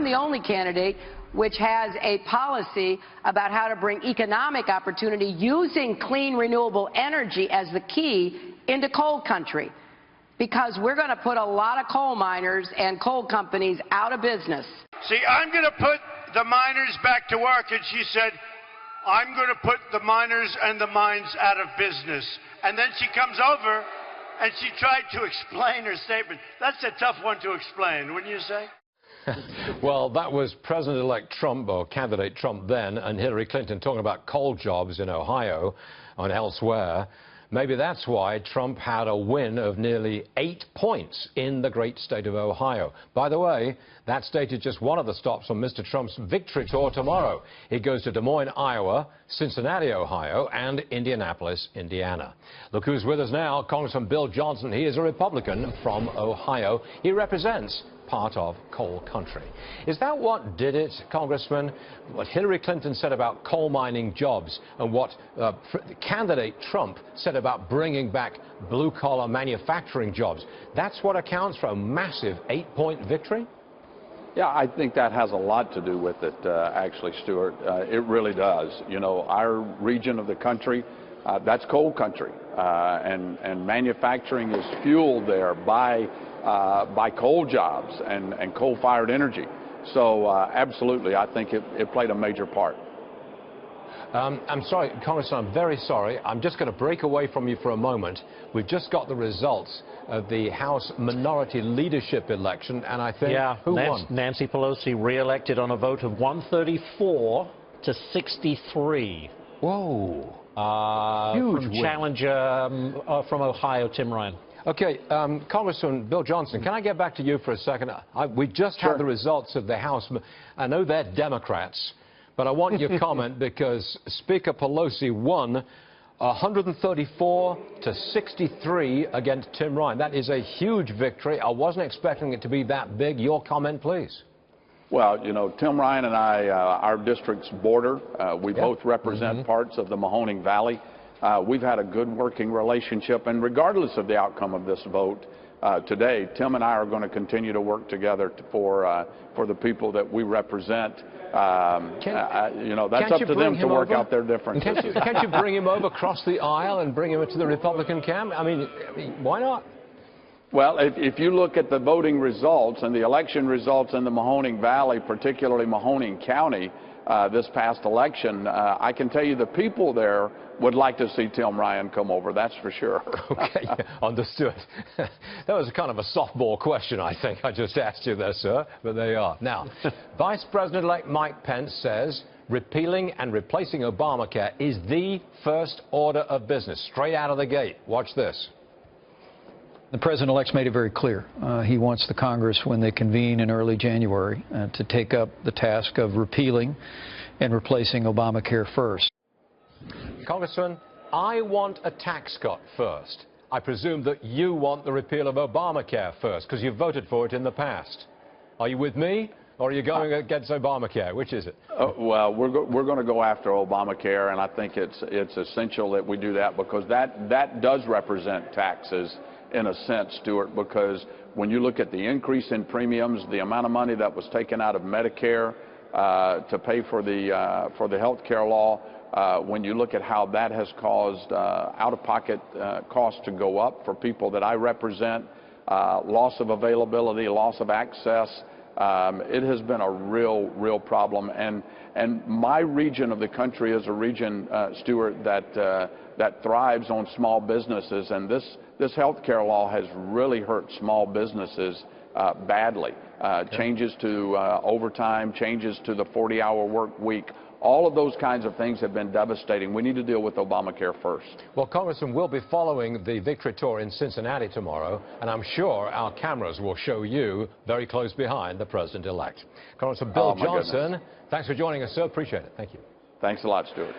I'm the only candidate which has a policy about how to bring economic opportunity using clean, renewable energy as the key into coal country, because we're going to put a lot of coal miners and coal companies out of business. See, I'm going to put the miners back to work, and she said, I'm going to put the miners and the mines out of business. And then she comes over and she tried to explain her statement. That's a tough one to explain, wouldn't you say? Well, that was President-elect Trump, or candidate Trump then, and Hillary Clinton talking about coal jobs in Ohio and elsewhere. Maybe that's why Trump had a win of nearly 8 points in the great state of Ohio. By the way, that state is just one of the stops on Mr. Trump's victory tour tomorrow. He goes to Des Moines, Iowa, Cincinnati, Ohio, and Indianapolis, Indiana. Look who's with us now, Congressman Bill Johnson. He is a Republican from Ohio. He represents part of coal country. Is that what did it, Congressman? What Hillary Clinton said about coal mining jobs and what candidate Trump said about bringing back blue-collar manufacturing jobs, that's what accounts for a massive 8-point victory? Yeah, I think that has a lot to do with it, actually, Stuart. It really does. You know, our region of the country, that's coal country, and manufacturing is fueled there by coal jobs and coal-fired energy. So absolutely, I think it played a major part. I'm sorry, Congressman, I'm very sorry. I'm just going to break away from you for a moment. We've just got the results of the House minority leadership election, and I think who won? Nancy Pelosi re-elected on a vote of 134 to 63. Whoa. Huge win. Challenger from Ohio, Tim Ryan. Okay, Congressman Bill Johnson, can I get back to you for a second? We just had the results of the House. I know they're Democrats, but I want your comment because Speaker Pelosi won 134 to 63 against Tim Ryan. That is a huge victory. I wasn't expecting it to be that big. Your comment, please. Well, you know, Tim Ryan and I, our districts border. We both represent parts of the Mahoning Valley. We've had a good working relationship, and regardless of the outcome of this vote today, Tim and I are going to continue to work together for the people that we represent. You know, that's up to them to work out their differences. Can't you bring him over across the aisle and bring him into the Republican camp? I mean, why not? Well, if you look at the voting results and the election results in the Mahoning Valley, particularly Mahoning County, this past election, I can tell you the people there would like to see Tim Ryan come over, that's for sure. Okay, understood. That was kind of a softball question, I think, I just asked you there, sir, but there you are. Now, Vice President-elect Mike Pence says repealing and replacing Obamacare is the first order of business, straight out of the gate. Watch this. The President-elect's made it very clear. He wants the Congress, when they convene in early January, to take up the task of repealing and replacing Obamacare first. Congressman, I want a tax cut first. I presume that you want the repeal of Obamacare first, because you voted for it in the past. Are you with me, or are you going against Obamacare? Which is it? Well, we're going to go after Obamacare, and I think it's essential that we do that, because that does represent taxes in a sense, Stuart, because when you look at the increase in premiums, the amount of money that was taken out of Medicare to pay for the health care law, when you look at how that has caused out-of-pocket costs to go up for people that I represent, loss of availability, loss of access, it has been a real problem. And my region of the country is a region, Stuart, that thrives on small businesses, and this health care law has really hurt small businesses badly. Changes to overtime, changes to the 40-hour work week, all of those kinds of things have been devastating. We need to deal with Obamacare first. Well, Congressman, we'll be following the victory tour in Cincinnati tomorrow, and I'm sure our cameras will show you very close behind the President-elect. Congressman Bill Johnson, thanks for joining us, sir. Appreciate it. Thank you. Thanks a lot, Stuart.